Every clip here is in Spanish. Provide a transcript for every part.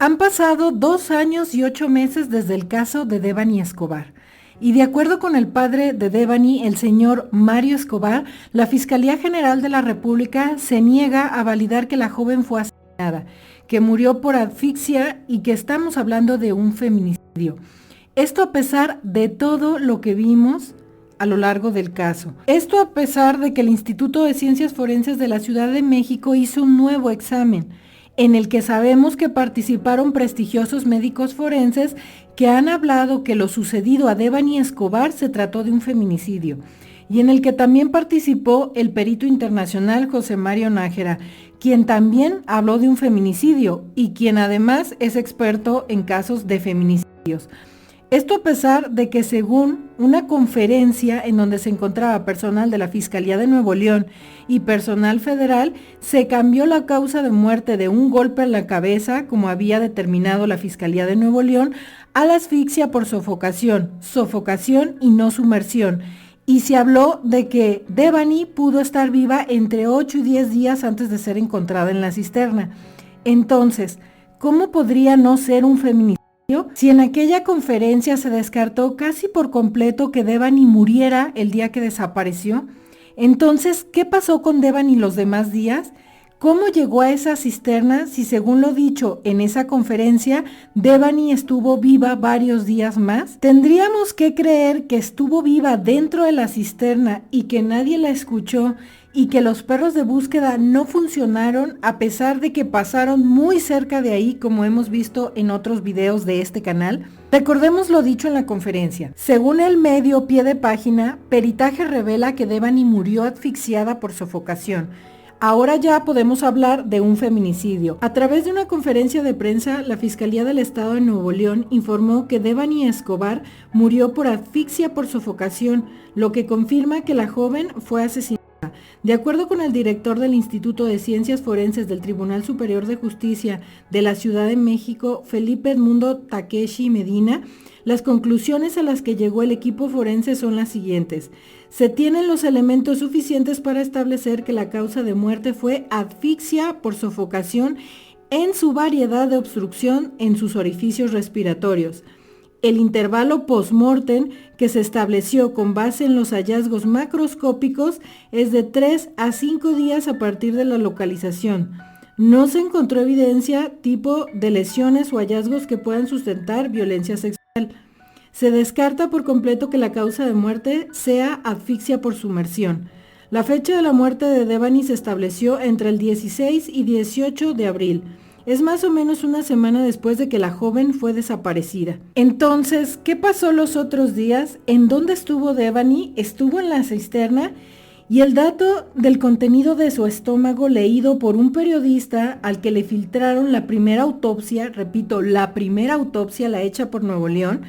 Han pasado 2 años y 8 meses desde el caso de Devani Escobar. Y de acuerdo con el padre de Devani, el señor Mario Escobar, la Fiscalía General de la República se niega a validar que la joven fue asesinada, que murió por asfixia y que estamos hablando de un feminicidio. Esto a pesar de todo lo que vimos a lo largo del caso. Esto a pesar de que el Instituto de Ciencias Forenses de la Ciudad de México hizo un nuevo examen, en el que sabemos que participaron prestigiosos médicos forenses que han hablado que lo sucedido a Devani Escobar se trató de un feminicidio, y en el que también participó el perito internacional José Mario Nájera, quien también habló de un feminicidio y quien además es experto en casos de feminicidios. Esto a pesar de que según una conferencia en donde se encontraba personal de la Fiscalía de Nuevo León y personal federal, se cambió la causa de muerte de un golpe en la cabeza, como había determinado la Fiscalía de Nuevo León, a la asfixia por sofocación y no sumersión. Y se habló de que Devani pudo estar viva entre 8 y 10 días antes de ser encontrada en la cisterna. Entonces, ¿cómo podría no ser un feminicidio si en aquella conferencia se descartó casi por completo que Devani muriera el día que desapareció? Entonces, ¿qué pasó con Devani los demás días? ¿Cómo llegó a esa cisterna si, según lo dicho en esa conferencia, Devani estuvo viva varios días más? ¿Tendríamos que creer que estuvo viva dentro de la cisterna y que nadie la escuchó y que los perros de búsqueda no funcionaron a pesar de que pasaron muy cerca de ahí, como hemos visto en otros videos de este canal? Recordemos lo dicho en la conferencia. Según el medio Pie de Página, peritaje revela que Devani murió asfixiada por sofocación. Ahora ya podemos hablar de un feminicidio. A través de una conferencia de prensa, la Fiscalía del Estado de Nuevo León informó que Devani Escobar murió por asfixia por sofocación, lo que confirma que la joven fue asesinada. De acuerdo con el director del Instituto de Ciencias Forenses del Tribunal Superior de Justicia de la Ciudad de México, Felipe Edmundo Takeshi Medina, las conclusiones a las que llegó el equipo forense son las siguientes. Se tienen los elementos suficientes para establecer que la causa de muerte fue asfixia por sofocación en su variedad de obstrucción en sus orificios respiratorios. El intervalo post-mortem que se estableció con base en los hallazgos macroscópicos es de 3 a 5 días a partir de la localización. No se encontró evidencia tipo de lesiones o hallazgos que puedan sustentar violencia sexual. Se descarta por completo que la causa de muerte sea asfixia por sumersión. La fecha de la muerte de Devani se estableció entre el 16 y 18 de abril. Es más o menos una semana después de que la joven fue desaparecida. Entonces, ¿qué pasó los otros días? ¿En dónde estuvo Devani? ¿Estuvo en la cisterna? Y el dato del contenido de su estómago leído por un periodista al que le filtraron la primera autopsia, repito, la primera autopsia, la hecha por Nuevo León,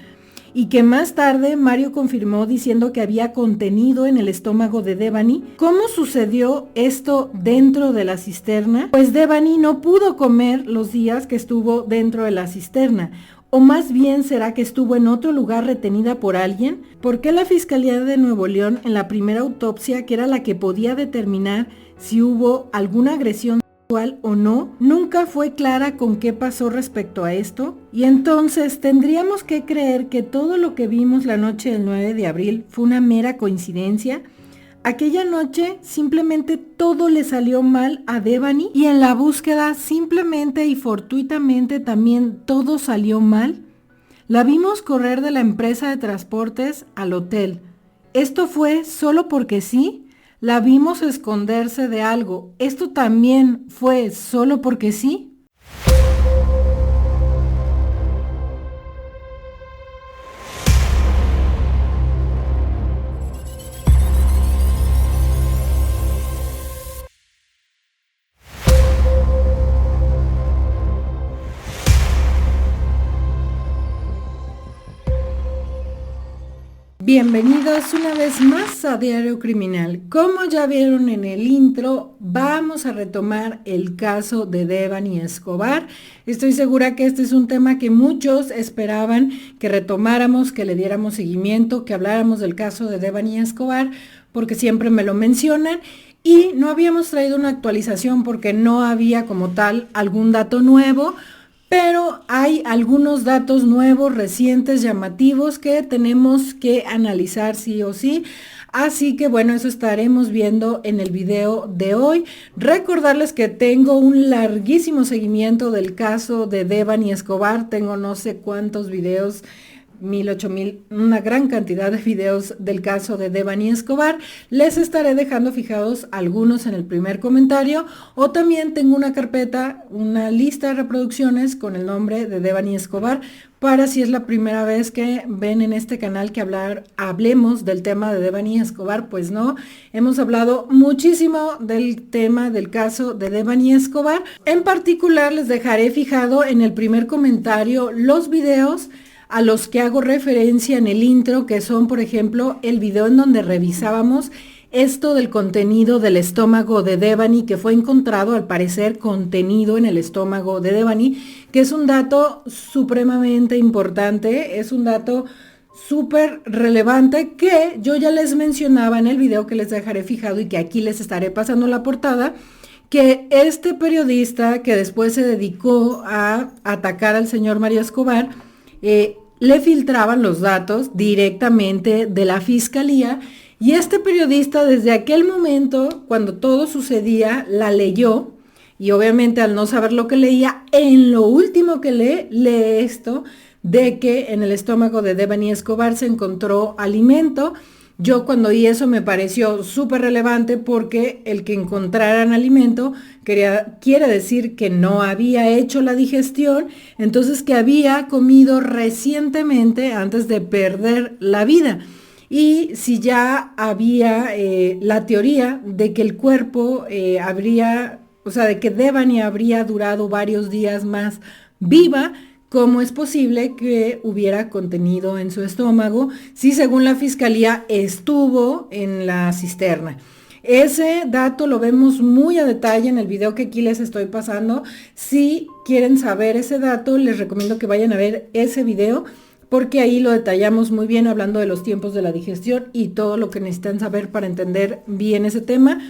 y que más tarde Mario confirmó diciendo que había contenido en el estómago de Devani. ¿Cómo sucedió esto dentro de la cisterna? Pues Devani no pudo comer los días que estuvo dentro de la cisterna. ¿O más bien será que estuvo en otro lugar retenida por alguien? ¿Por qué la Fiscalía de Nuevo León en la primera autopsia, que era la que podía determinar si hubo alguna agresión sexual o no, nunca fue clara con qué pasó respecto a esto? Y entonces tendríamos que creer que todo lo que vimos la noche del 9 de abril fue una mera coincidencia. Aquella noche simplemente todo le salió mal a Devani y en la búsqueda simplemente y fortuitamente también todo salió mal. La vimos correr de la empresa de transportes al hotel. ¿Esto fue solo porque sí? La vimos esconderse de algo. ¿Esto también fue solo porque sí? Bienvenidos una vez más a Diario Criminal. Como ya vieron en el intro, vamos a retomar el caso de Devani Escobar. Estoy segura que este es un tema que muchos esperaban que retomáramos, que le diéramos seguimiento, que habláramos del caso de Devani Escobar, porque siempre me lo mencionan. Y no habíamos traído una actualización porque no había como tal algún dato nuevo, pero hay algunos datos nuevos, recientes, llamativos que tenemos que analizar sí o sí. Así que bueno, eso estaremos viendo en el video de hoy. Recordarles que tengo un larguísimo seguimiento del caso de Devani Escobar. Tengo no sé cuántos videos, 1000, 8000, una gran cantidad de videos del caso de Devani Escobar. Les estaré dejando fijados algunos en el primer comentario, o también tengo una carpeta, una lista de reproducciones con el nombre de Devani Escobar, para si es la primera vez que ven en este canal que hablemos del tema de Devani Escobar. Pues no, hemos hablado muchísimo del tema del caso de Devani Escobar. En particular les dejaré fijado en el primer comentario los videos a los que hago referencia en el intro, que son, por ejemplo, el video en donde revisábamos esto del contenido del estómago de Devani, que fue encontrado, al parecer, contenido en el estómago de Devani, que es un dato supremamente importante, es un dato súper relevante que yo ya les mencionaba en el video que les dejaré fijado y que aquí les estaré pasando la portada, que este periodista que después se dedicó a atacar al señor Mario Escobar, le filtraban los datos directamente de la fiscalía, y este periodista desde aquel momento, cuando todo sucedía, la leyó, y obviamente al no saber lo que leía, en lo último que lee esto de que en el estómago de Devani Escobar se encontró alimento. Yo cuando oí eso me pareció súper relevante, porque el que encontraran alimento quiere decir que no había hecho la digestión, entonces que había comido recientemente antes de perder la vida. Y si ya había la teoría de que el cuerpo de que Devani habría durado varios días más viva, ¿cómo es posible que hubiera contenido en su estómago si según la fiscalía estuvo en la cisterna? Ese dato lo vemos muy a detalle en el video que aquí les estoy pasando. Si quieren saber ese dato, les recomiendo que vayan a ver ese video, porque ahí lo detallamos muy bien, hablando de los tiempos de la digestión y todo lo que necesitan saber para entender bien ese tema.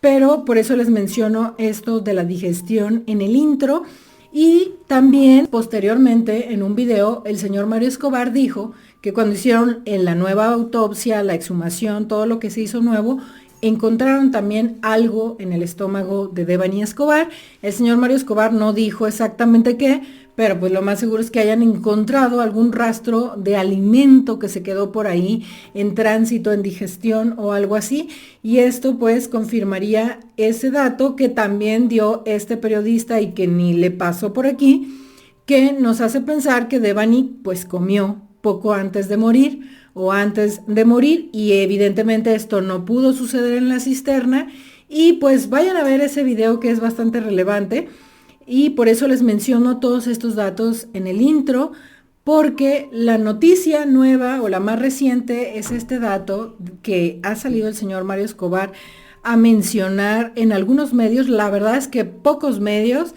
Pero por eso les menciono esto de la digestión en el intro. Y también posteriormente en un video el señor Mario Escobar dijo que cuando hicieron en la nueva autopsia, la exhumación, todo lo que se hizo nuevo, encontraron también algo en el estómago de Devani Escobar. El señor Mario Escobar no dijo exactamente qué, pero pues lo más seguro es que hayan encontrado algún rastro de alimento que se quedó por ahí en tránsito, en digestión o algo así, y esto pues confirmaría ese dato que también dio este periodista y que ni le pasó por aquí, que nos hace pensar que Devani pues comió poco antes de morir o antes de morir, y evidentemente esto no pudo suceder en la cisterna. Y pues vayan a ver ese video, que es bastante relevante, y por eso les menciono todos estos datos en el intro, porque la noticia nueva o la más reciente es este dato que ha salido el señor Mario Escobar a mencionar en algunos medios. La verdad es que pocos medios.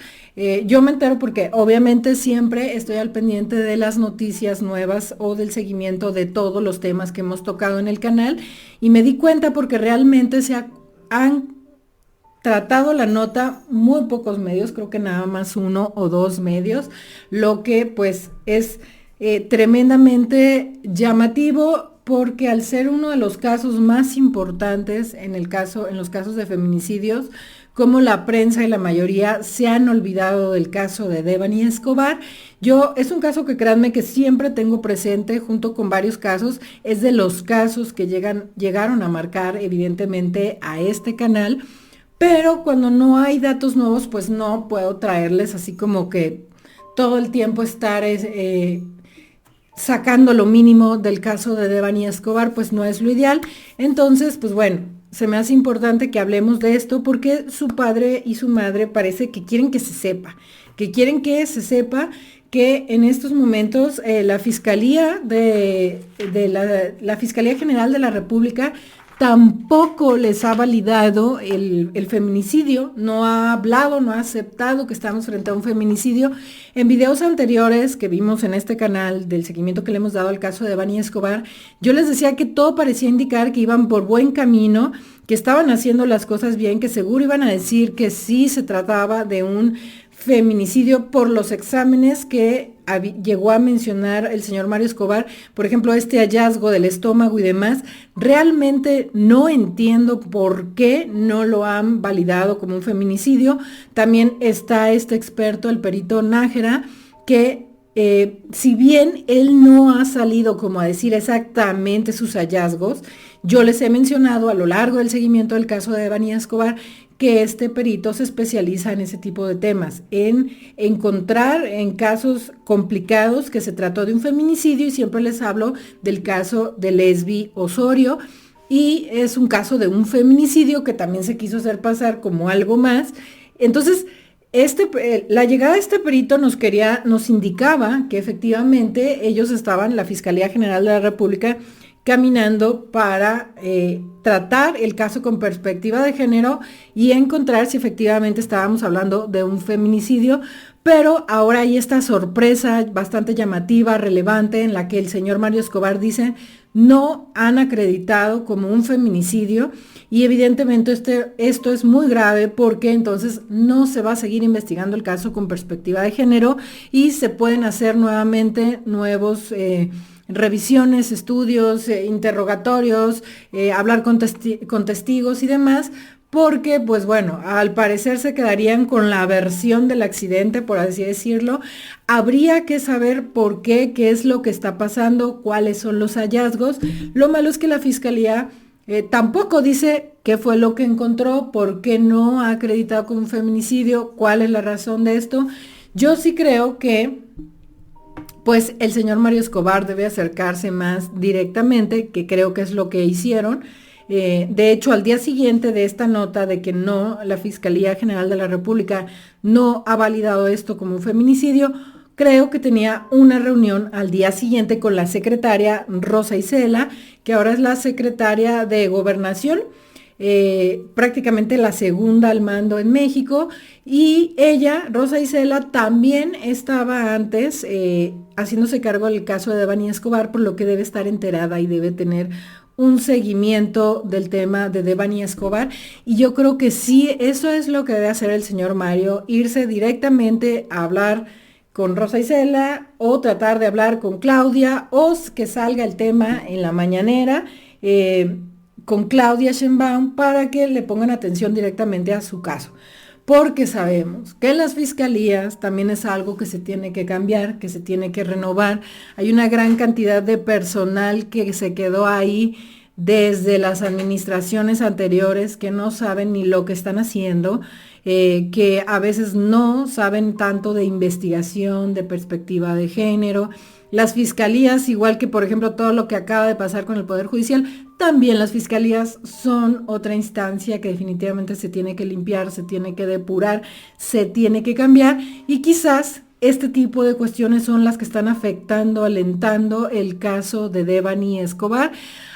Yo me entero porque obviamente siempre estoy al pendiente de las noticias nuevas o del seguimiento de todos los temas que hemos tocado en el canal, y me di cuenta porque realmente han tratado la nota muy pocos medios, creo que nada más 1 o 2 medios, lo que pues es tremendamente llamativo, porque al ser uno de los casos más importantes en los casos de feminicidios, como la prensa y la mayoría se han olvidado del caso de Devani Escobar. Es un caso que créanme que siempre tengo presente junto con varios casos, es de los casos que llegaron a marcar evidentemente a este canal, pero cuando no hay datos nuevos pues no puedo traerles así como que todo el tiempo estar sacando lo mínimo del caso de Devani Escobar, pues no es lo ideal. Entonces, pues bueno, se me hace importante que hablemos de esto, porque su padre y su madre parece que quieren que se sepa, que en estos momentos la Fiscalía la Fiscalía General de la República tampoco les ha validado el feminicidio, no ha hablado, no ha aceptado que estamos frente a un feminicidio. En videos anteriores que vimos en este canal del seguimiento que le hemos dado al caso de Devani Escobar, yo les decía que todo parecía indicar que iban por buen camino, que estaban haciendo las cosas bien, que seguro iban a decir que sí se trataba de un feminicidio por los exámenes que llegó a mencionar el señor Mario Escobar, por ejemplo, este hallazgo del estómago y demás. Realmente no entiendo por qué no lo han validado como un feminicidio. También está este experto, el perito Nájera, que si bien él no ha salido como a decir exactamente sus hallazgos, yo les he mencionado a lo largo del seguimiento del caso de Devani Escobar que este perito se especializa en ese tipo de temas, en encontrar en casos complicados que se trató de un feminicidio, y siempre les hablo del caso de Lesbi Osorio, y es un caso de un feminicidio que también se quiso hacer pasar como algo más. Entonces, la llegada de este perito nos indicaba que efectivamente ellos estaban, la Fiscalía General de la República, caminando para tratar el caso con perspectiva de género y encontrar si efectivamente estábamos hablando de un feminicidio. Pero ahora hay esta sorpresa bastante llamativa, relevante, en la que el señor Mario Escobar dice no han acreditado como un feminicidio, y evidentemente esto es muy grave, porque entonces no se va a seguir investigando el caso con perspectiva de género y se pueden hacer nuevamente nuevos revisiones, estudios, interrogatorios, hablar con testigos y demás, porque pues bueno, al parecer se quedarían con la versión del accidente, por así decirlo. Habría que saber por qué es lo que está pasando, cuáles son los hallazgos. Lo malo es que la Fiscalía tampoco dice qué fue lo que encontró, por qué no ha acreditado como un feminicidio, cuál es la razón de esto. Yo sí creo que pues el señor Mario Escobar debe acercarse más directamente, que creo que es lo que hicieron. De hecho, al día siguiente de esta nota de que no, la Fiscalía General de la República no ha validado esto como un feminicidio, creo que tenía una reunión al día siguiente con la secretaria Rosa Isela, que ahora es la secretaria de Gobernación, prácticamente la segunda al mando en México, y ella, Rosa Isela, también estaba antes haciéndose cargo del caso de Devani Escobar, por lo que debe estar enterada y debe tener un seguimiento del tema de Devani Escobar. Y yo creo que sí, eso es lo que debe hacer el señor Mario, irse directamente a hablar con Rosa Isela, o tratar de hablar con Claudia, o que salga el tema en la mañanera con Claudia Sheinbaum, para que le pongan atención directamente a su caso. Porque sabemos que las fiscalías también es algo que se tiene que cambiar, que se tiene que renovar. Hay una gran cantidad de personal que se quedó ahí desde las administraciones anteriores, que no saben ni lo que están haciendo, que a veces no saben tanto de investigación, de perspectiva de género. Las fiscalías, igual que por ejemplo todo lo que acaba de pasar con el Poder Judicial, también las fiscalías son otra instancia que definitivamente se tiene que limpiar, se tiene que depurar, se tiene que cambiar, y quizás este tipo de cuestiones son las que están afectando, alentando el caso de Devani Escobar.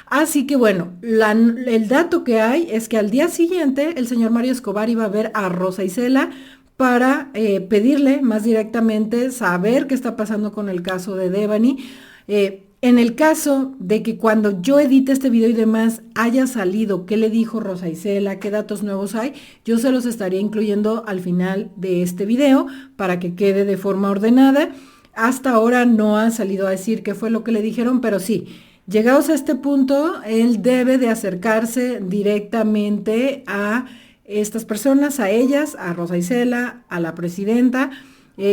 Así que bueno, el dato que hay es que al día siguiente el señor Mario Escobar iba a ver a Rosa Isela para pedirle más directamente saber qué está pasando con el caso de Devani. En el caso de que cuando yo edite este video y demás haya salido qué le dijo Rosa Isela, qué datos nuevos hay, yo se los estaría incluyendo al final de este video para que quede de forma ordenada. Hasta ahora no ha salido a decir qué fue lo que le dijeron, pero sí, llegados a este punto, él debe de acercarse directamente a estas personas, a ellas, a Rosa Isela, a la presidenta.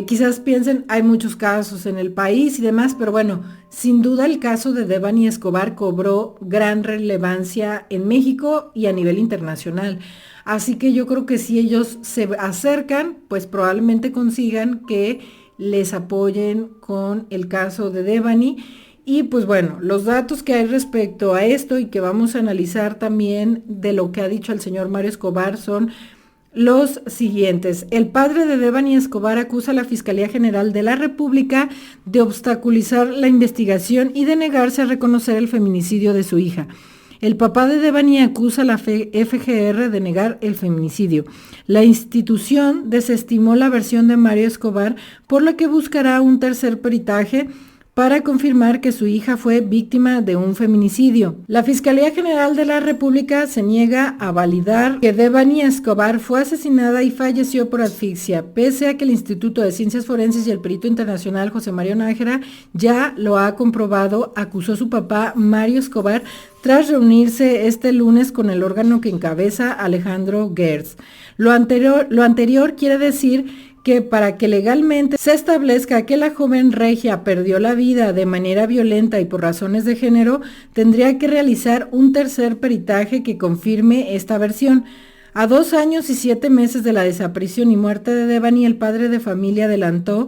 Quizás piensen, hay muchos casos en el país y demás, pero bueno, sin duda el caso de Devani Escobar cobró gran relevancia en México y a nivel internacional. Así que yo creo que si ellos se acercan, pues probablemente consigan que les apoyen con el caso de Devani. Y pues bueno, los datos que hay respecto a esto y que vamos a analizar también de lo que ha dicho el señor Mario Escobar son los siguientes. El padre de Devani Escobar acusa a la Fiscalía General de la República de obstaculizar la investigación y de negarse a reconocer el feminicidio de su hija. El papá de Devani acusa a la FGR de negar el feminicidio. La institución desestimó la versión de Mario Escobar, por lo que buscará un tercer peritaje para confirmar que su hija fue víctima de un feminicidio. La Fiscalía General de la República se niega a validar que Devani Escobar fue asesinada y falleció por asfixia, pese a que el Instituto de Ciencias Forenses y el perito internacional José Mario Nájera ya lo ha comprobado, acusó su papá Mario Escobar tras reunirse este lunes con el órgano que encabeza Alejandro Gertz. Lo anterior quiere decir que para que legalmente se establezca que la joven regia perdió la vida de manera violenta y por razones de género, tendría que realizar un tercer peritaje que confirme esta versión. A 2 años y 7 meses de la desaparición y muerte de Devani, el padre de familia adelantó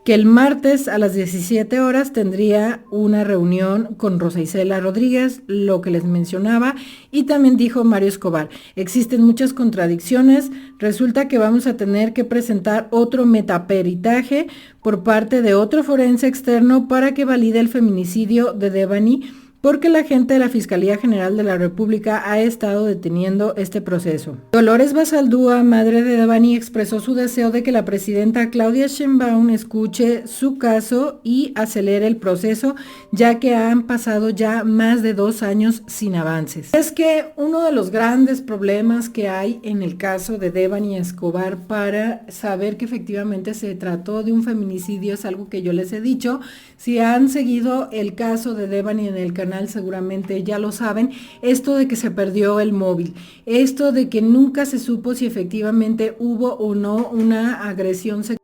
que el martes a las 17 horas tendría una reunión con Rosa Isela Rodríguez, lo que les mencionaba, y también dijo Mario Escobar, existen muchas contradicciones, resulta que vamos a tener que presentar otro metaperitaje por parte de otro forense externo para que valide el feminicidio de Devani, porque la gente de la Fiscalía General de la República ha estado deteniendo este proceso. Dolores Basaldúa, madre de Devani, expresó su deseo de que la presidenta Claudia Sheinbaum escuche su caso y acelere el proceso, ya que han pasado ya más de 2 años sin avances. Es que uno de los grandes problemas que hay en el caso de Devani Escobar para saber que efectivamente se trató de un feminicidio es algo que yo les he dicho. Si han seguido el caso de Devani en el canal, seguramente ya lo saben, esto de que se perdió el móvil, esto de que nunca se supo si efectivamente hubo o no una agresión sexual,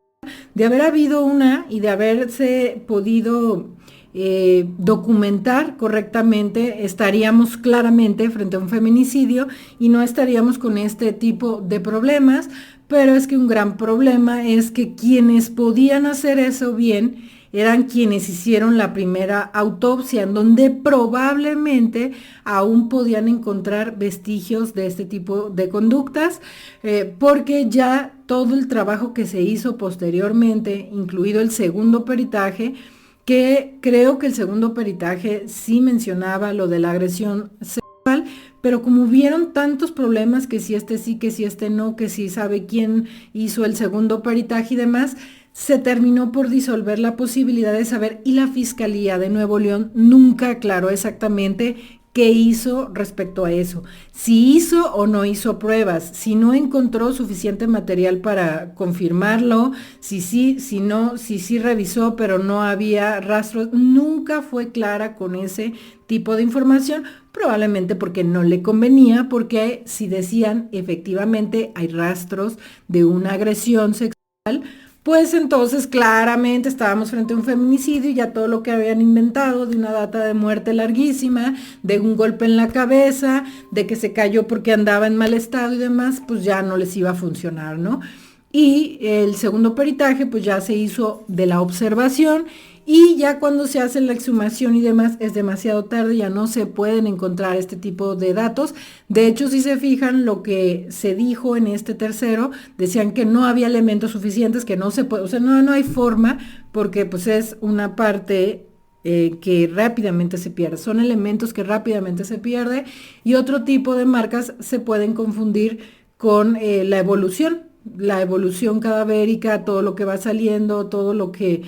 de haber habido una y de haberse podido documentar correctamente, estaríamos claramente frente a un feminicidio y no estaríamos con este tipo de problemas, pero es que un gran problema es que quienes podían hacer eso bien eran quienes hicieron la primera autopsia, en donde probablemente aún podían encontrar vestigios de este tipo de conductas, porque ya todo el trabajo que se hizo posteriormente, incluido el segundo peritaje, que creo que el segundo peritaje sí mencionaba lo de la agresión sexual, pero como hubieron tantos problemas, que si este sí, que si este no, que si sabe quién hizo el segundo peritaje y demás, se terminó por disolver la posibilidad de saber, y la Fiscalía de Nuevo León nunca aclaró exactamente qué hizo respecto a eso, si hizo o no hizo pruebas, si no encontró suficiente material para confirmarlo, si sí, si no, si sí revisó pero no había rastros, nunca fue clara con ese tipo de información, probablemente porque no le convenía, porque si decían efectivamente hay rastros de una agresión sexual, pues entonces claramente estábamos frente a un feminicidio y ya todo lo que habían inventado de una data de muerte larguísima, de un golpe en la cabeza, de que se cayó porque andaba en mal estado y demás, pues ya no les iba a funcionar, ¿no? Y el segundo peritaje pues ya se hizo de la observación, y ya cuando se hace la exhumación y demás es demasiado tarde, ya no se pueden encontrar este tipo de datos. De hecho, si se fijan lo que se dijo en este tercero, decían que no había elementos suficientes, que no se puede, o sea, no hay forma, porque pues es una parte que rápidamente se pierde, son elementos que rápidamente se pierde, y otro tipo de marcas se pueden confundir con la evolución cadavérica, todo lo que va saliendo, todo lo que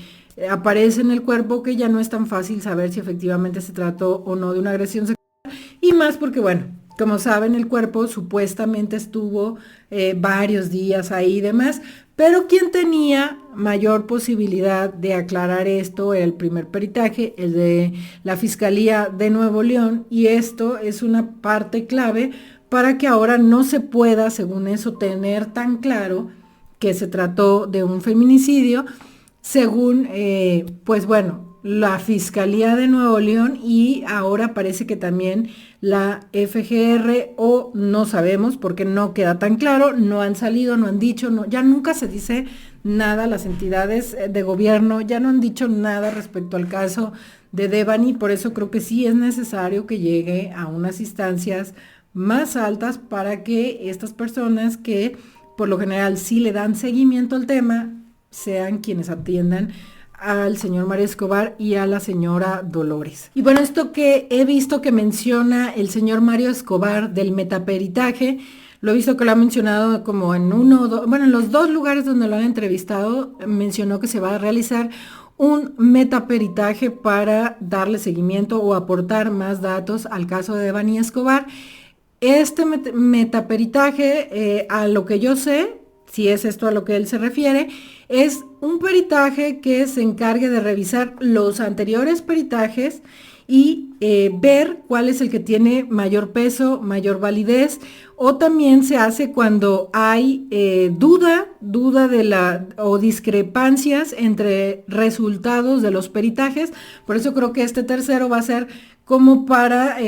aparece en el cuerpo, que ya no es tan fácil saber si efectivamente se trató o no de una agresión sexual, y más porque, bueno, como saben, el cuerpo supuestamente estuvo varios días ahí y demás, pero quien tenía mayor posibilidad de aclarar esto era el primer peritaje, el de la Fiscalía de Nuevo León, y esto es una parte clave para que ahora no se pueda, según eso, tener tan claro que se trató de un feminicidio, según, pues bueno, la Fiscalía de Nuevo León, y ahora parece que también la FGR, o no sabemos porque no queda tan claro, no han salido, no han dicho, no, ya nunca se dice nada, las entidades de gobierno ya no han dicho nada respecto al caso de Devani, por eso creo que sí es necesario que llegue a unas instancias más altas para que estas personas que por lo general sí le dan seguimiento al tema, sean quienes atiendan al señor Mario Escobar y a la señora Dolores. Y bueno, esto que he visto que menciona el señor Mario Escobar del metaperitaje, lo he visto que lo ha mencionado como en en los 2 lugares donde lo han entrevistado, mencionó que se va a realizar un metaperitaje para darle seguimiento o aportar más datos al caso de Devani Escobar. Este metaperitaje, a lo que yo sé, si es esto a lo que él se refiere, es un peritaje que se encargue de revisar los anteriores peritajes y ver cuál es el que tiene mayor peso, mayor validez, o también se hace cuando hay duda o discrepancias entre resultados de los peritajes. Por eso creo que este tercero va a ser como para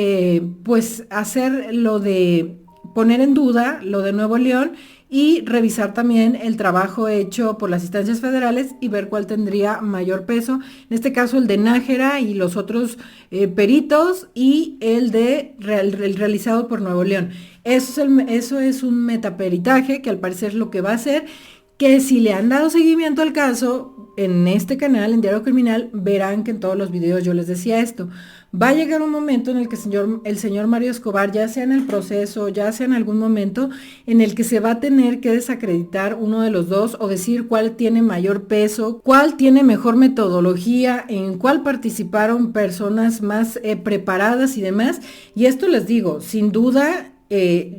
pues hacer lo de poner en duda lo de Nuevo León y revisar también el trabajo hecho por las instancias federales y ver cuál tendría mayor peso. En este caso el de Nájera y los otros peritos, y el realizado por Nuevo León. Eso es un metaperitaje que al parecer es lo que va a hacer, que si le han dado seguimiento al caso en este canal, en Diario Criminal, verán que en todos los videos yo les decía esto. Va a llegar un momento en el que el señor Mario Escobar, ya sea en el proceso, ya sea en algún momento, en el que se va a tener que desacreditar uno de los dos o decir cuál tiene mayor peso, cuál tiene mejor metodología, en cuál participaron personas más preparadas y demás. Y esto les digo, sin duda,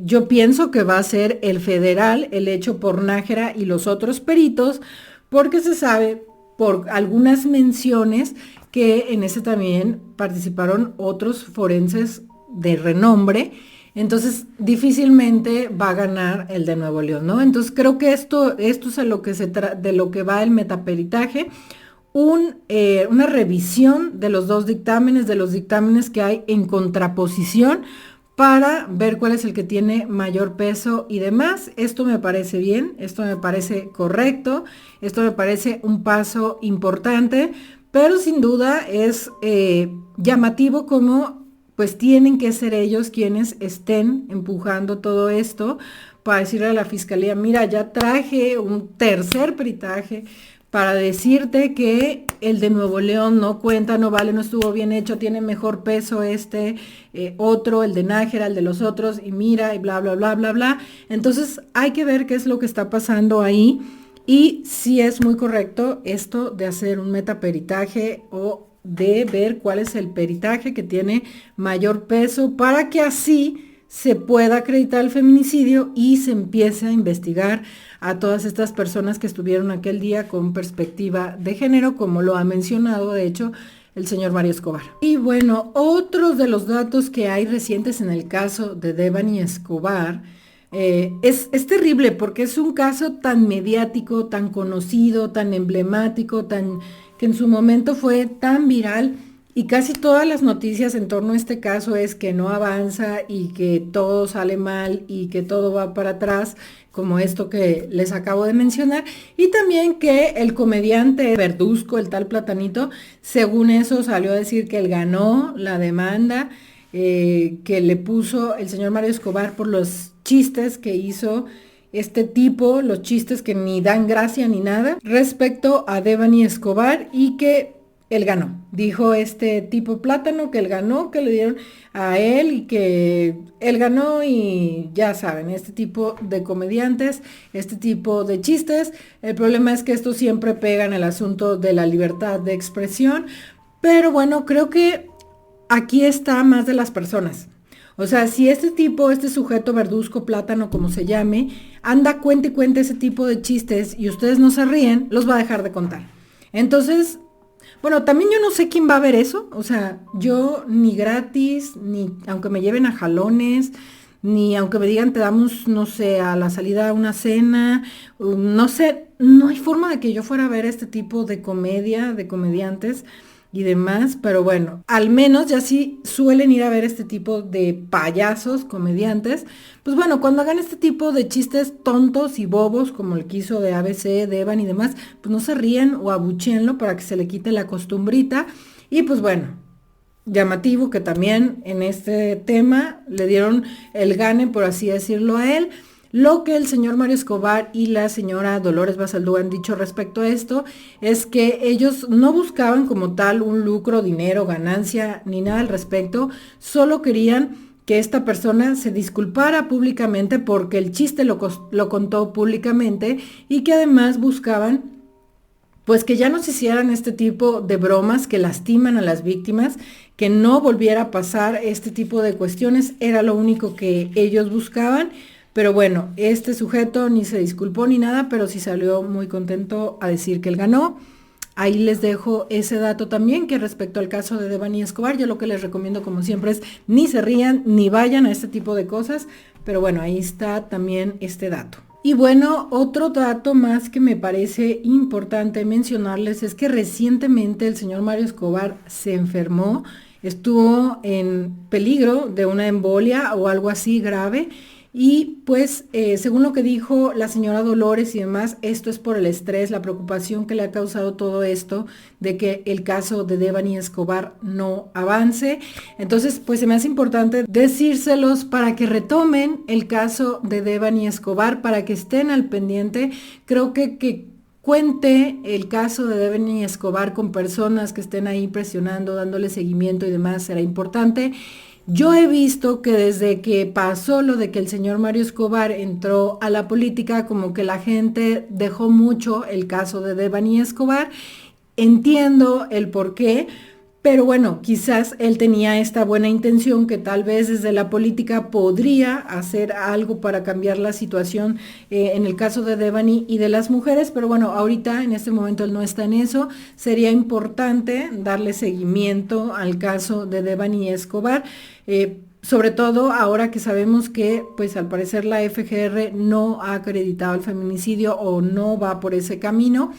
yo pienso que va a ser el federal, el hecho por Nájera y los otros peritos, porque se sabe por algunas menciones que en ese también participaron otros forenses de renombre. Entonces difícilmente va a ganar el de Nuevo León, ¿no? Entonces creo que esto es a lo que de lo que va el metaperitaje. Una revisión de los dos dictámenes, de los dictámenes que hay en contraposición, para ver cuál es el que tiene mayor peso y demás. Esto me parece bien, esto me parece correcto, esto me parece un paso importante, pero sin duda es llamativo como pues tienen que ser ellos quienes estén empujando todo esto para decirle a la fiscalía, mira, ya traje un tercer peritaje para decirte que el de Nuevo León no cuenta, no vale, no estuvo bien hecho, tiene mejor peso otro, el de Nájera, el de los otros, y mira, y bla, bla, bla, bla, bla. Entonces hay que ver qué es lo que está pasando ahí y si es muy correcto esto de hacer un metaperitaje o de ver cuál es el peritaje que tiene mayor peso para que así se pueda acreditar el feminicidio y se empiece a investigar a todas estas personas que estuvieron aquel día con perspectiva de género, como lo ha mencionado, de hecho, el señor Mario Escobar. Y bueno, otros de los datos que hay recientes en el caso de Devani Escobar, es terrible porque es un caso tan mediático, tan conocido, tan emblemático, que en su momento fue tan viral. Y casi todas las noticias en torno a este caso es que no avanza y que todo sale mal y que todo va para atrás, como esto que les acabo de mencionar. Y también que el comediante Verduzco, el tal Platanito, según eso salió a decir que él ganó la demanda que le puso el señor Mario Escobar por los chistes que hizo este tipo, los chistes que ni dan gracia ni nada, respecto a Devani Escobar, y que él ganó. Dijo este tipo Plátano que él ganó, que le dieron a él y que él ganó, y ya saben, este tipo de comediantes, este tipo de chistes. El problema es que esto siempre pega en el asunto de la libertad de expresión, pero bueno, creo que aquí está más de las personas. O sea, si este tipo, este sujeto Verduzco Plátano, como se llame, anda cuente y cuente ese tipo de chistes y ustedes no se ríen, los va a dejar de contar. Entonces, bueno, también yo no sé quién va a ver eso, o sea, yo ni gratis, ni aunque me lleven a jalones, ni aunque me digan te damos, no sé, a la salida una cena, no sé, no hay forma de que yo fuera a ver este tipo de comedia, de comediantes y demás, pero bueno, al menos ya sí suelen ir a ver este tipo de payasos, comediantes. Pues bueno, cuando hagan este tipo de chistes tontos y bobos, como el que hizo de ABC, Devani y demás, pues no se ríen o abuchéenlo para que se le quite la costumbrita. Y pues bueno, llamativo que también en este tema le dieron el gane, por así decirlo, a él. Lo que el señor Mario Escobar y la señora Dolores Basaldúa han dicho respecto a esto es que ellos no buscaban como tal un lucro, dinero, ganancia, ni nada al respecto, solo querían que esta persona se disculpara públicamente porque el chiste lo contó públicamente, y que además buscaban pues que ya no se hicieran este tipo de bromas que lastiman a las víctimas, que no volviera a pasar este tipo de cuestiones, era lo único que ellos buscaban. Pero bueno, este sujeto ni se disculpó ni nada, pero sí salió muy contento a decir que él ganó. Ahí les dejo ese dato también, que respecto al caso de Devani Escobar, yo lo que les recomiendo como siempre es ni se rían ni vayan a este tipo de cosas, pero bueno, ahí está también este dato. Y bueno, otro dato más que me parece importante mencionarles es que recientemente el señor Mario Escobar se enfermó, estuvo en peligro de una embolia o algo así grave. Y pues, según lo que dijo la señora Dolores y demás, esto es por el estrés, la preocupación que le ha causado todo esto de que el caso de Devani Escobar no avance. Entonces, pues se me hace importante decírselos para que retomen el caso de Devani Escobar, para que estén al pendiente. Creo que cuente el caso de Devani Escobar con personas que estén ahí presionando, dándole seguimiento y demás, será importante. Yo he visto que desde que pasó lo de que el señor Mario Escobar entró a la política, como que la gente dejó mucho el caso de Devani Escobar. Entiendo el por qué, pero bueno, quizás él tenía esta buena intención que tal vez desde la política podría hacer algo para cambiar la situación en el caso de Devani y de las mujeres, pero bueno, ahorita en este momento él no está en eso. Sería importante darle seguimiento al caso de Devani Escobar. Sobre todo ahora que sabemos que pues al parecer la FGR no ha acreditado el feminicidio o no va por ese camino,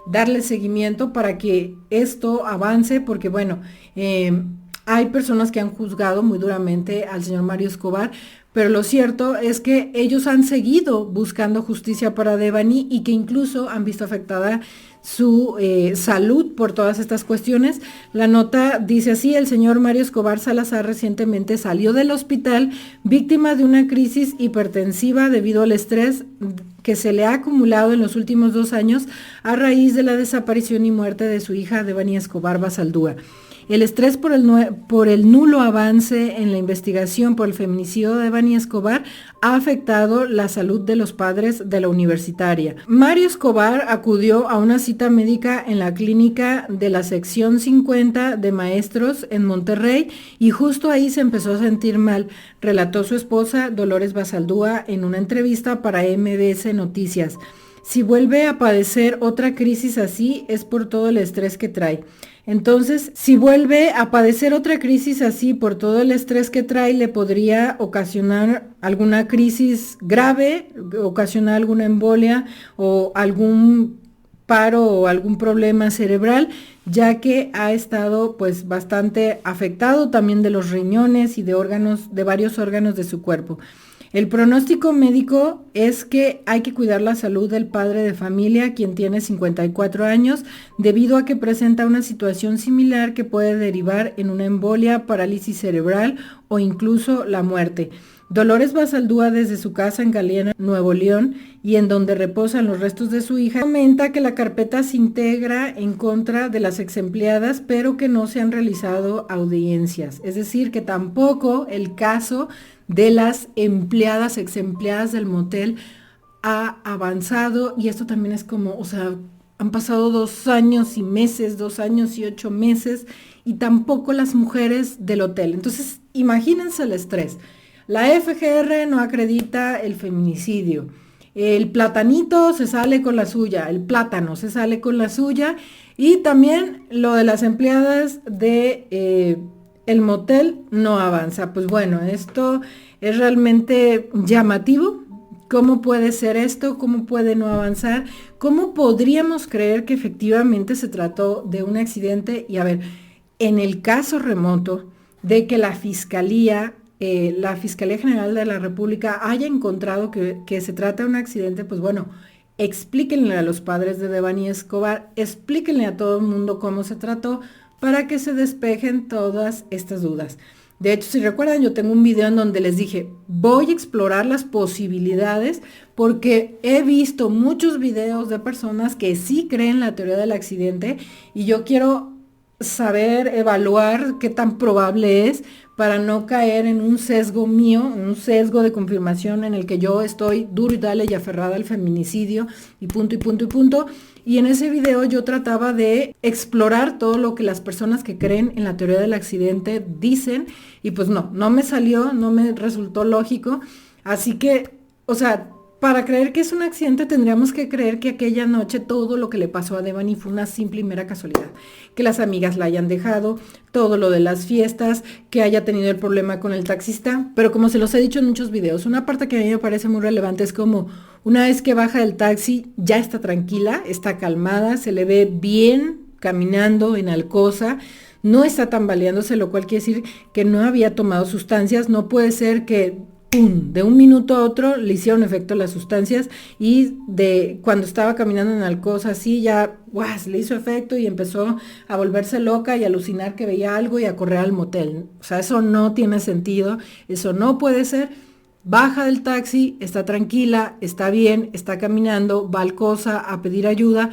darle seguimiento para que esto avance, porque bueno, hay personas que han juzgado muy duramente al señor Mario Escobar, pero lo cierto es que ellos han seguido buscando justicia para Devani y que incluso han visto afectada su salud por todas estas cuestiones. La nota dice así: el señor Mario Escobar Salazar recientemente salió del hospital víctima de una crisis hipertensiva debido al estrés que se le ha acumulado en los últimos 2 años a raíz de la desaparición y muerte de su hija Devani Escobar Basaldúa. El estrés por el nulo avance en la investigación por el feminicidio de Devani Escobar ha afectado la salud de los padres de la universitaria. Mario Escobar acudió a una cita médica en la clínica de la sección 50 de maestros en Monterrey y justo ahí se empezó a sentir mal, relató su esposa Dolores Basaldúa en una entrevista para MBS Noticias. Si vuelve a padecer otra crisis así es por todo el estrés que trae. Entonces, si vuelve a padecer otra crisis así por todo el estrés que trae, le podría ocasionar alguna crisis grave, ocasionar alguna embolia o algún paro o algún problema cerebral, ya que ha estado pues bastante afectado también de los riñones y de órganos, de varios órganos de su cuerpo. El pronóstico médico es que hay que cuidar la salud del padre de familia, quien tiene 54 años, debido a que presenta una situación similar que puede derivar en una embolia, parálisis cerebral o incluso la muerte. Dolores Basaldúa, desde su casa en Galeana, Nuevo León, y en donde reposan los restos de su hija, comenta que la carpeta se integra en contra de las exempleadas, pero que no se han realizado audiencias. Es decir, que tampoco el caso de las empleadas, exempleadas del motel ha avanzado, y esto también es como, o sea, han pasado 2 años y meses, 2 años y 8 meses, y tampoco las mujeres del hotel. Entonces, imagínense el estrés. La FGR no acredita el feminicidio. El platanito se sale con la suya, el plátano se sale con la suya, y también lo de las empleadas de el motel no avanza. Pues bueno, esto es realmente llamativo. ¿Cómo puede ser esto? ¿Cómo puede no avanzar? ¿Cómo podríamos creer que efectivamente se trató de un accidente? Y a ver, en el caso remoto de que la Fiscalía General de la República haya encontrado que se trata de un accidente, pues bueno, explíquenle a los padres de Devani Escobar, explíquenle a todo el mundo cómo se trató para que se despejen todas estas dudas. De hecho, si recuerdan, yo tengo un video en donde les dije, voy a explorar las posibilidades porque he visto muchos videos de personas que sí creen la teoría del accidente y yo quiero saber, evaluar qué tan probable es para no caer en un sesgo mío, un sesgo de confirmación en el que yo estoy duro y dale y aferrada al feminicidio y punto y punto y punto. Y en ese video yo trataba de explorar todo lo que las personas que creen en la teoría del accidente dicen, y pues no me salió, no me resultó lógico. Así que, o sea, para creer que es un accidente tendríamos que creer que aquella noche todo lo que le pasó a Devani fue una simple y mera casualidad. Que las amigas la hayan dejado, todo lo de las fiestas, que haya tenido el problema con el taxista. Pero como se los he dicho en muchos videos, una parte que a mí me parece muy relevante es como una vez que baja del taxi ya está tranquila, está calmada, se le ve bien caminando en Alcosa, no está tambaleándose, lo cual quiere decir que no había tomado sustancias. No puede ser que ¡pum!, de un minuto a otro le hicieron efecto las sustancias, y de cuando estaba caminando en Alcosa así ya le hizo efecto y empezó a volverse loca y a alucinar que veía algo y a correr al motel. O sea, eso no tiene sentido, eso no puede ser. Baja del taxi, está tranquila, está bien, está caminando, va a Alcosa a pedir ayuda.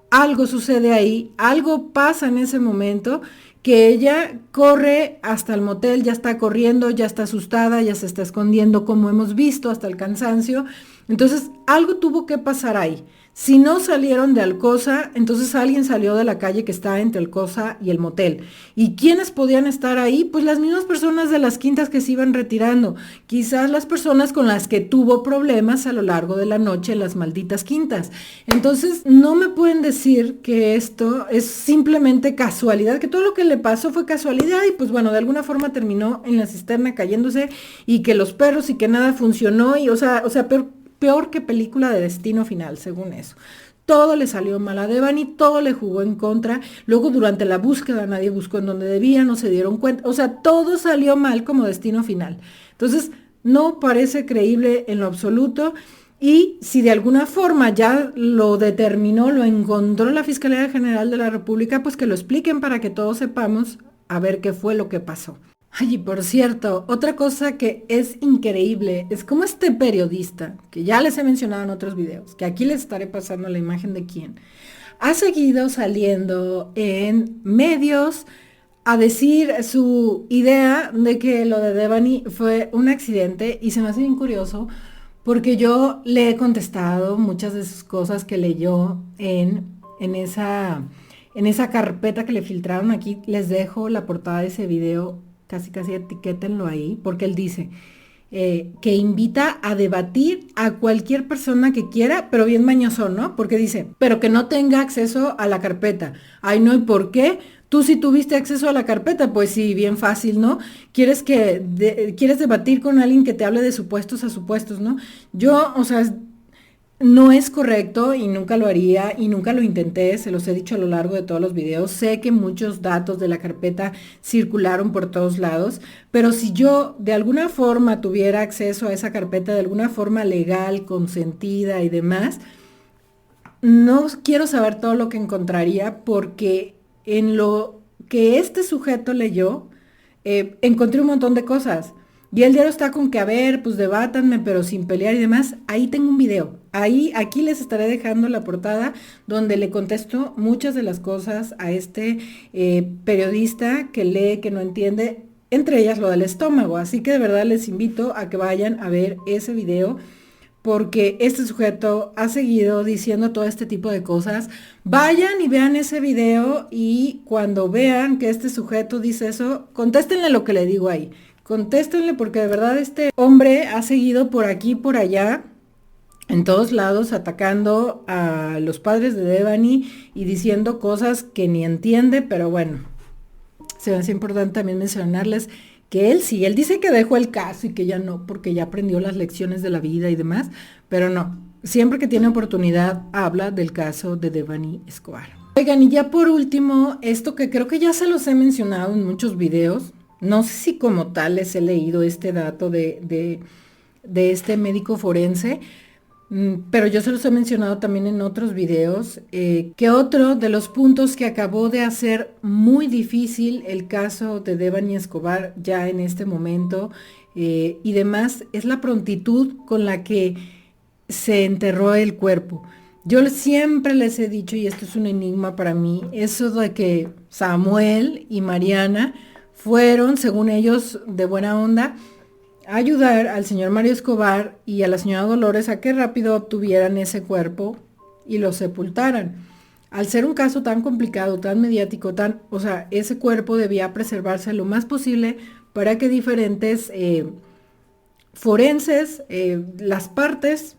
Algo sucede ahí, algo pasa en ese momento, que ella corre hasta el motel, ya está corriendo, ya está asustada, ya se está escondiendo, como hemos visto, hasta el cansancio. Entonces, algo tuvo que pasar ahí. Si no salieron de Alcosa, entonces alguien salió de la calle que está entre Alcosa y el motel. ¿Y quiénes podían estar ahí? Pues las mismas personas de las quintas que se iban retirando. Quizás las personas con las que tuvo problemas a lo largo de la noche en las malditas quintas. Entonces, no me pueden decir que esto es simplemente casualidad, que todo lo que le pasó fue casualidad y pues bueno, de alguna forma terminó en la cisterna cayéndose, y que los perros y que nada funcionó, y o sea, peor que película de Destino Final, según eso. Todo le salió mal a Devani, todo le jugó en contra. Luego durante la búsqueda nadie buscó en donde debía, no se dieron cuenta. O sea, todo salió mal como Destino Final. Entonces, no parece creíble en lo absoluto. Y si de alguna forma ya lo determinó, lo encontró la Fiscalía General de la República, pues que lo expliquen para que todos sepamos a ver qué fue lo que pasó. Ay, y por cierto, otra cosa que es increíble es cómo este periodista, que ya les he mencionado en otros videos, que aquí les estaré pasando la imagen de quién, ha seguido saliendo en medios a decir su idea de que lo de Devani fue un accidente, y se me hace bien curioso porque yo le he contestado muchas de sus cosas que leyó en esa carpeta que le filtraron. Aquí les dejo la portada de ese video, casi etiquétenlo ahí, porque él dice que invita a debatir a cualquier persona que quiera, pero bien mañoso, ¿no? Porque dice, pero que no tenga acceso a la carpeta. Ay, no, ¿y por qué? Tú sí tuviste acceso a la carpeta, pues sí, bien fácil, ¿no? Quieres debatir con alguien que te hable de supuestos a supuestos, ¿no? Yo, o sea, no es correcto y nunca lo haría y nunca lo intenté, se los he dicho a lo largo de todos los videos. Sé que muchos datos de la carpeta circularon por todos lados, pero si yo de alguna forma tuviera acceso a esa carpeta, de alguna forma legal, consentida y demás, no quiero saber todo lo que encontraría, porque en lo que este sujeto leyó, encontré un montón de cosas. Y el diario está con que, a ver, pues debátanme, pero sin pelear y demás. Ahí tengo un video. Aquí les estaré dejando la portada donde le contesto muchas de las cosas a este periodista que lee, que no entiende, entre ellas lo del estómago. Así que de verdad les invito a que vayan a ver ese video, porque este sujeto ha seguido diciendo todo este tipo de cosas. Vayan y vean ese video, y cuando vean que este sujeto dice eso, contéstenle lo que le digo ahí. Contéstenle, porque de verdad este hombre ha seguido por aquí y por allá, en todos lados, atacando a los padres de Devani y diciendo cosas que ni entiende, pero bueno, se me hace importante también mencionarles que él dice que dejó el caso y que ya no, porque ya aprendió las lecciones de la vida y demás, pero no, siempre que tiene oportunidad habla del caso de Devani Escobar. Oigan, y ya por último, esto que creo que ya se los he mencionado en muchos videos, no sé si como tal les he leído este dato de este médico forense, pero yo se los he mencionado también en otros videos, que otro de los puntos que acabó de hacer muy difícil el caso de Devani Escobar ya en este momento y demás, es la prontitud con la que se enterró el cuerpo. Yo siempre les he dicho, y esto es un enigma para mí, eso de que Samuel y Mariana fueron, según ellos, de buena onda, a ayudar al señor Mario Escobar y a la señora Dolores a que rápido obtuvieran ese cuerpo y lo sepultaran. Al ser un caso tan complicado, tan mediático, o sea, ese cuerpo debía preservarse lo más posible para que diferentes forenses, las partes,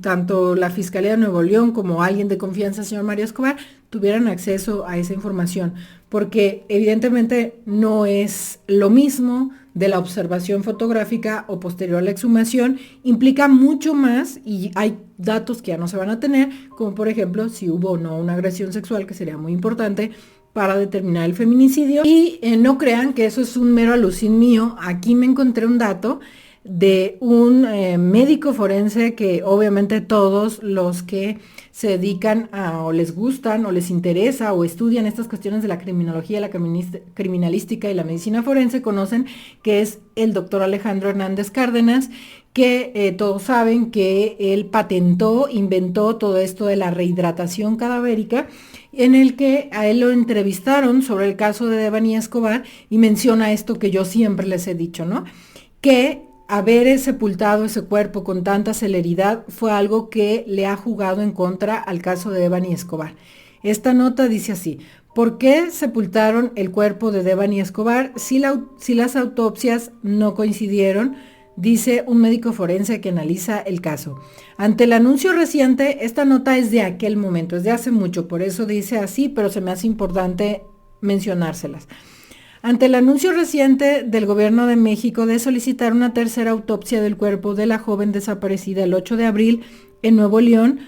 tanto la Fiscalía de Nuevo León como alguien de confianza, el señor Mario Escobar, tuvieran acceso a esa información, porque evidentemente no es lo mismo de la observación fotográfica o posterior a la exhumación, implica mucho más y hay datos que ya no se van a tener, como por ejemplo si hubo o no una agresión sexual, que sería muy importante para determinar el feminicidio. Y no crean que eso es un mero alucín mío, aquí me encontré un dato de un médico forense que obviamente todos los que se dedican a, o les gustan, o les interesa, o estudian estas cuestiones de la criminología, la criminalística y la medicina forense conocen, que es el doctor Alejandro Hernández Cárdenas, que todos saben que él patentó, inventó todo esto de la rehidratación cadavérica, en el que a él lo entrevistaron sobre el caso de Devani Escobar y menciona esto que yo siempre les he dicho, ¿no? Que haber sepultado ese cuerpo con tanta celeridad fue algo que le ha jugado en contra al caso de Devani Escobar. Esta nota dice así: ¿por qué sepultaron el cuerpo de Devani Escobar si las autopsias no coincidieron? Dice un médico forense que analiza el caso. Ante el anuncio reciente, esta nota es de aquel momento, es de hace mucho, por eso dice así, pero se me hace importante mencionárselas. Ante el anuncio reciente del Gobierno de México de solicitar una tercera autopsia del cuerpo de la joven desaparecida el 8 de abril en Nuevo León,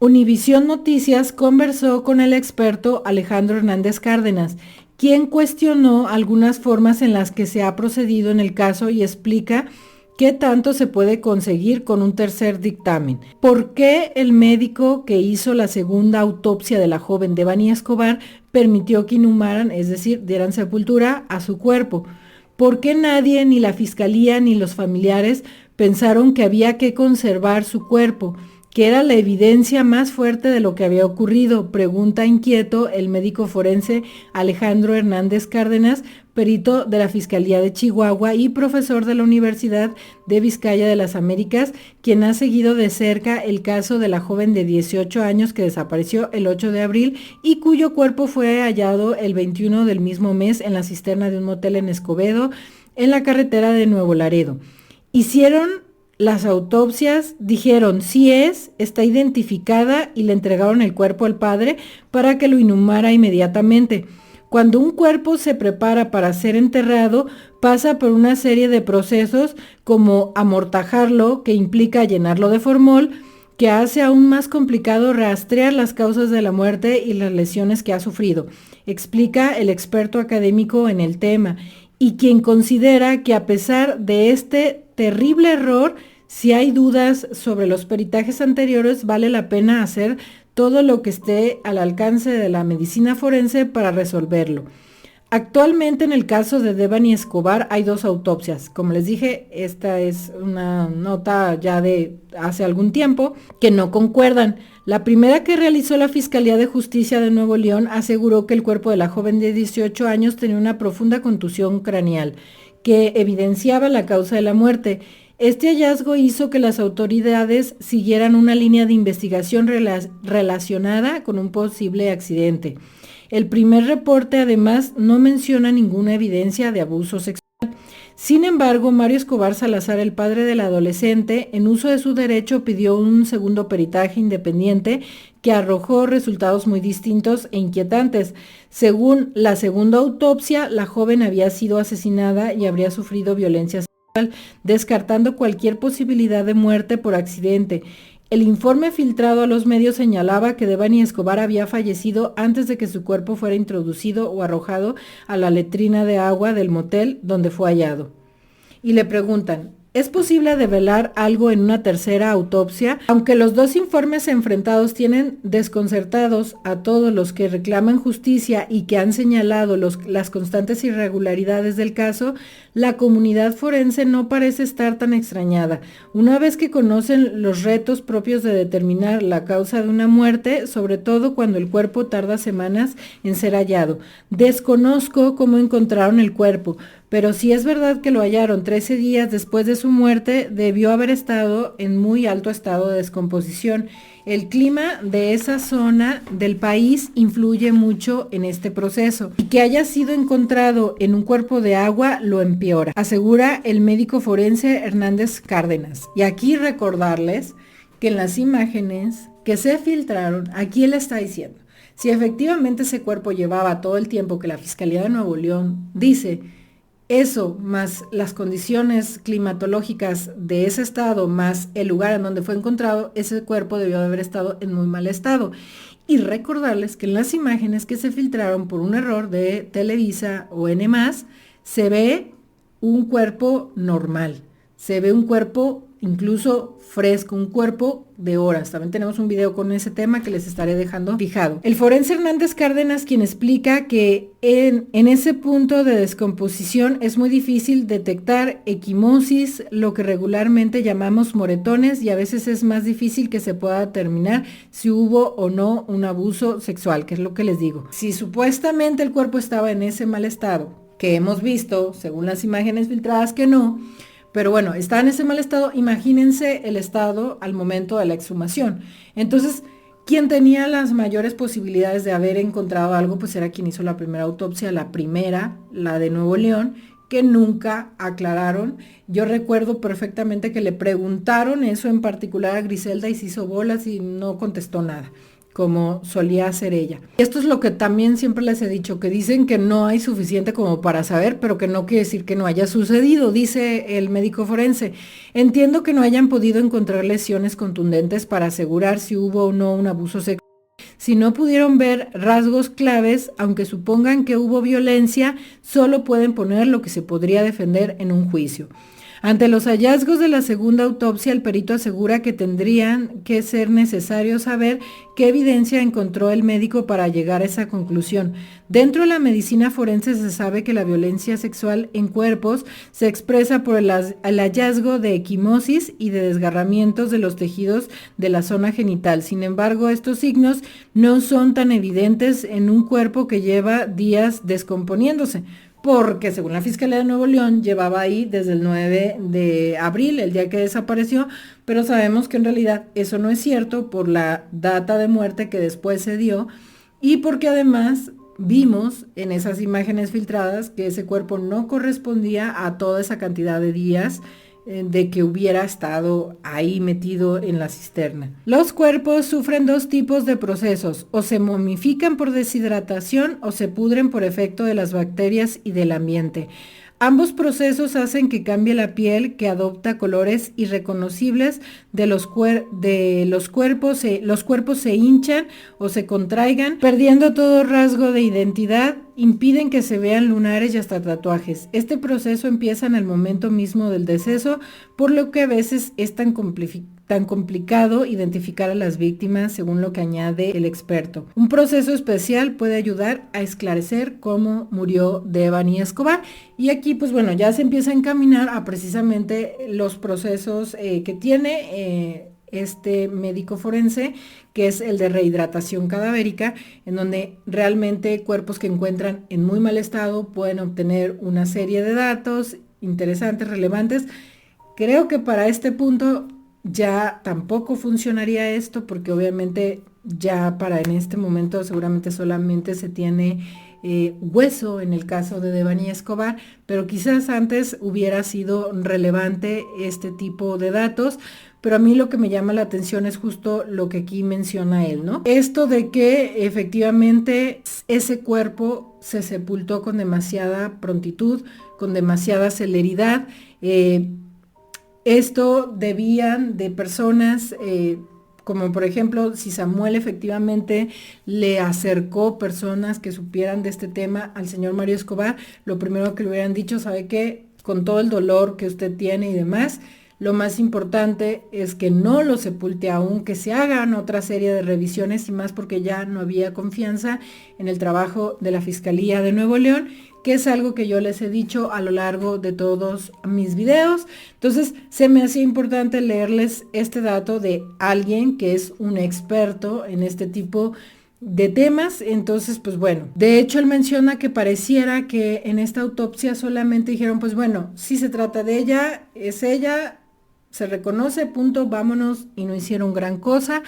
Univisión Noticias conversó con el experto Alejandro Hernández Cárdenas, quien cuestionó algunas formas en las que se ha procedido en el caso y explica qué tanto se puede conseguir con un tercer dictamen. ¿Por qué el médico que hizo la segunda autopsia de la joven Devani Escobar permitió que inhumaran, es decir, dieran sepultura a su cuerpo? ¿Por qué nadie, ni la fiscalía ni los familiares, pensaron que había que conservar su cuerpo, que era la evidencia más fuerte de lo que había ocurrido? Pregunta inquieto el médico forense Alejandro Hernández Cárdenas, perito de la Fiscalía de Chihuahua y profesor de la Universidad de Vizcaya de las Américas, quien ha seguido de cerca el caso de la joven de 18 años que desapareció el 8 de abril y cuyo cuerpo fue hallado el 21 del mismo mes en la cisterna de un motel en Escobedo, en la carretera de Nuevo Laredo. Hicieron las autopsias, dijeron sí está identificada y le entregaron el cuerpo al padre para que lo inhumara inmediatamente. Cuando un cuerpo se prepara para ser enterrado, pasa por una serie de procesos como amortajarlo, que implica llenarlo de formol, que hace aún más complicado rastrear las causas de la muerte y las lesiones que ha sufrido, explica el experto académico en el tema, y quien considera que a pesar de este terrible error, si hay dudas sobre los peritajes anteriores, vale la pena hacer todo lo que esté al alcance de la medicina forense para resolverlo. Actualmente en el caso de Devani Escobar hay 2 autopsias. Como les dije, esta es una nota ya de hace algún tiempo que no concuerdan. La primera, que realizó la Fiscalía de Justicia de Nuevo León, aseguró que el cuerpo de la joven de 18 años tenía una profunda contusión craneal que evidenciaba la causa de la muerte. Este hallazgo hizo que las autoridades siguieran una línea de investigación relacionada con un posible accidente. El primer reporte además no menciona ninguna evidencia de abuso sexual. Sin embargo, Mario Escobar Salazar, el padre del adolescente, en uso de su derecho pidió un segundo peritaje independiente que arrojó resultados muy distintos e inquietantes. Según la segunda autopsia, la joven había sido asesinada y habría sufrido violencia sexual, descartando cualquier posibilidad de muerte por accidente. El informe filtrado a los medios señalaba que Devani Escobar había fallecido antes de que su cuerpo fuera introducido o arrojado a la letrina de agua del motel donde fue hallado. Y le preguntan, Es posible develar algo en una tercera autopsia, aunque los dos informes enfrentados tienen desconcertados a todos los que reclaman justicia y que han señalado las constantes irregularidades del caso. La comunidad forense no parece estar tan extrañada, una vez que conocen los retos propios de determinar la causa de una muerte, sobre todo cuando el cuerpo tarda semanas en ser hallado. Desconozco cómo encontraron el cuerpo, pero si es verdad que lo hallaron 13 días después de su muerte, debió haber estado en muy alto estado de descomposición. El clima de esa zona del país influye mucho en este proceso, y que haya sido encontrado en un cuerpo de agua lo empeora, asegura el médico forense Hernández Cárdenas. Y aquí recordarles que en las imágenes que se filtraron, aquí él está diciendo, si efectivamente ese cuerpo llevaba todo el tiempo que la Fiscalía de Nuevo León dice, eso, más las condiciones climatológicas de ese estado, más el lugar en donde fue encontrado, ese cuerpo debió de haber estado en muy mal estado. Y recordarles que en las imágenes que se filtraron por un error de Televisa o N+, se ve un cuerpo normal, se ve un cuerpo incluso fresco, un cuerpo de horas. También tenemos un video con ese tema que les estaré dejando fijado. El forense Hernández Cárdenas, quien explica que en ese punto de descomposición es muy difícil detectar equimosis, lo que regularmente llamamos moretones, y a veces es más difícil que se pueda determinar si hubo o no un abuso sexual, que es lo que les digo. Si supuestamente el cuerpo estaba en ese mal estado, que hemos visto, según las imágenes filtradas, que no, pero bueno, está en ese mal estado, imagínense el estado al momento de la exhumación. Entonces, quien tenía las mayores posibilidades de haber encontrado algo, pues era quien hizo la primera autopsia, la primera, la de Nuevo León, que nunca aclararon. Yo recuerdo perfectamente que le preguntaron eso en particular a Griselda y se hizo bolas y no contestó nada, como solía hacer ella. Esto es lo que también siempre les he dicho, que dicen que no hay suficiente como para saber, pero que no quiere decir que no haya sucedido, dice el médico forense. Entiendo que no hayan podido encontrar lesiones contundentes para asegurar si hubo o no un abuso sexual. Si no pudieron ver rasgos claves, aunque supongan que hubo violencia, solo pueden poner lo que se podría defender en un juicio. Ante los hallazgos de la segunda autopsia, el perito asegura que tendrían que ser necesario saber qué evidencia encontró el médico para llegar a esa conclusión. Dentro de la medicina forense se sabe que la violencia sexual en cuerpos se expresa por el hallazgo de equimosis y de desgarramientos de los tejidos de la zona genital. Sin embargo, estos signos no son tan evidentes en un cuerpo que lleva días descomponiéndose, porque según la Fiscalía de Nuevo León llevaba ahí desde el 9 de abril, el día que desapareció, pero sabemos que en realidad eso no es cierto por la data de muerte que después se dio y porque además vimos en esas imágenes filtradas que ese cuerpo no correspondía a toda esa cantidad de días de que hubiera estado ahí metido en la cisterna. Los cuerpos sufren dos tipos de procesos, o se momifican por deshidratación o se pudren por efecto de las bacterias y del ambiente. Ambos procesos hacen que cambie la piel, que adopta colores irreconocibles de los cuerpos. Los cuerpos se hinchan o se contraigan, perdiendo todo rasgo de identidad, impiden que se vean lunares y hasta tatuajes. Este proceso empieza en el momento mismo del deceso, por lo que a veces es tan complicado identificar a las víctimas, según lo que añade el experto. Un proceso especial puede ayudar a esclarecer cómo murió Devani Escobar. Y aquí, pues bueno, ya se empieza a encaminar a precisamente los procesos que tiene este médico forense, que es el de rehidratación cadavérica, en donde realmente cuerpos que encuentran en muy mal estado pueden obtener una serie de datos interesantes, relevantes. Creo que para este punto ya tampoco funcionaría esto, porque obviamente ya para en este momento seguramente solamente se tiene hueso en el caso de Devani Escobar, pero quizás antes hubiera sido relevante este tipo de datos. Pero a mí lo que me llama la atención es justo lo que aquí menciona él, ¿no? Esto de que efectivamente ese cuerpo se sepultó con demasiada prontitud, con demasiada celeridad. Esto debían de personas, como por ejemplo, si Samuel efectivamente le acercó personas que supieran de este tema al señor Mario Escobar, lo primero que le hubieran dicho, ¿sabe qué? con todo el dolor que usted tiene y demás. Lo más importante es que no lo sepulte aún, que se hagan otra serie de revisiones y más porque ya no había confianza en el trabajo de la Fiscalía de Nuevo León, que es algo que yo les he dicho a lo largo de todos mis videos. Entonces, se me hacía importante leerles este dato de alguien que es un experto en este tipo de temas. Entonces, pues bueno, de hecho él menciona que pareciera que en esta autopsia solamente dijeron, pues bueno, si se trata de ella, es ella, se reconoce, punto, vámonos, y no hicieron gran cosa.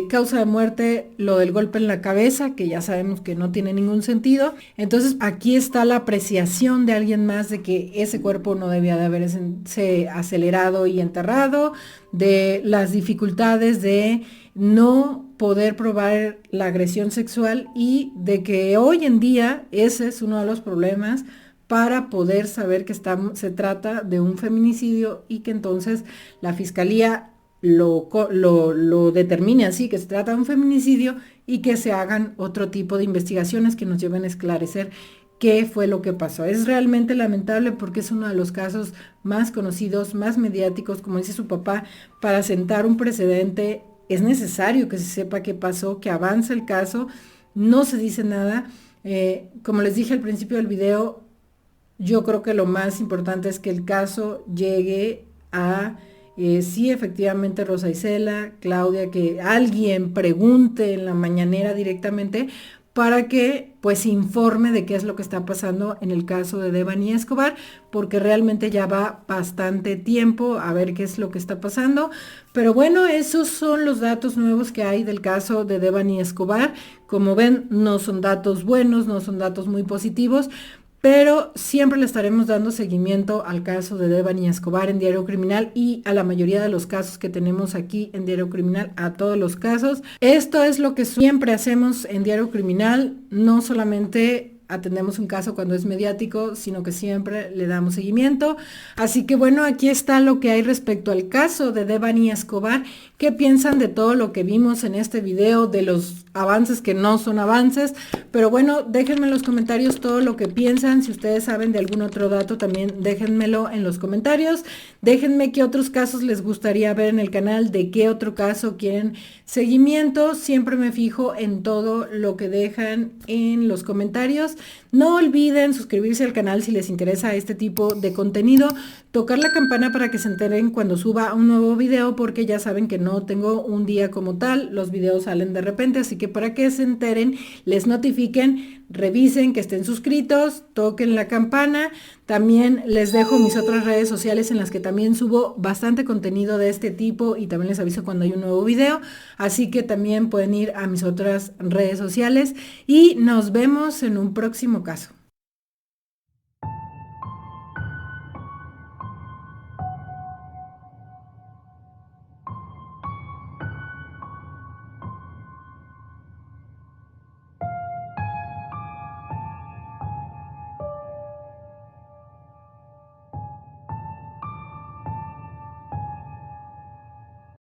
Causa de muerte, lo del golpe en la cabeza, que ya sabemos que no tiene ningún sentido. Entonces aquí está la apreciación de alguien más de que ese cuerpo no debía de haberse acelerado y enterrado, de las dificultades de no poder probar la agresión sexual y de que hoy en día ese es uno de los problemas para poder saber que se trata de un feminicidio y que entonces la Fiscalía lo determine así, que se trata de un feminicidio y que se hagan otro tipo de investigaciones que nos lleven a esclarecer qué fue lo que pasó. Es realmente lamentable porque es uno de los casos más conocidos, más mediáticos, como dice su papá, para sentar un precedente. Es necesario que se sepa qué pasó, que avance el caso, no se dice nada. Como les dije al principio del video, yo creo que lo más importante es que el caso llegue a, sí, efectivamente, Rosa Isela, Claudia, que alguien pregunte en la mañanera directamente para que pues informe de qué es lo que está pasando en el caso de Devani Escobar, porque realmente ya va bastante tiempo a ver qué es lo que está pasando. Pero bueno, esos son los datos nuevos que hay del caso de Devani Escobar. Como ven, no son datos buenos, no son datos muy positivos, pero siempre le estaremos dando seguimiento al caso de Devani Escobar en Diario Criminal y a la mayoría de los casos que tenemos aquí en Diario Criminal, a todos los casos. Esto es lo que siempre hacemos en Diario Criminal, no solamente atendemos un caso cuando es mediático, sino que siempre le damos seguimiento. Así que bueno, aquí está lo que hay respecto al caso de Devani Escobar. ¿Qué piensan de todo lo que vimos en este video, de los avances que no son avances? Pero bueno, déjenme en los comentarios todo lo que piensan. Si ustedes saben de algún otro dato, también déjenmelo en los comentarios. Déjenme qué otros casos les gustaría ver en el canal, de qué otro caso quieren seguimiento. Siempre me fijo en todo lo que dejan en los comentarios. No olviden suscribirse al canal si les interesa este tipo de contenido, tocar la campana para que se enteren cuando suba un nuevo video, porque ya saben que no tengo un día como tal, los videos salen de repente, así que para que se enteren, les notifiquen, revisen que estén suscritos, toquen la campana. También les dejo mis otras redes sociales en las que también subo bastante contenido de este tipo y también les aviso cuando hay un nuevo video, así que también pueden ir a mis otras redes sociales y nos vemos en un próximo caso.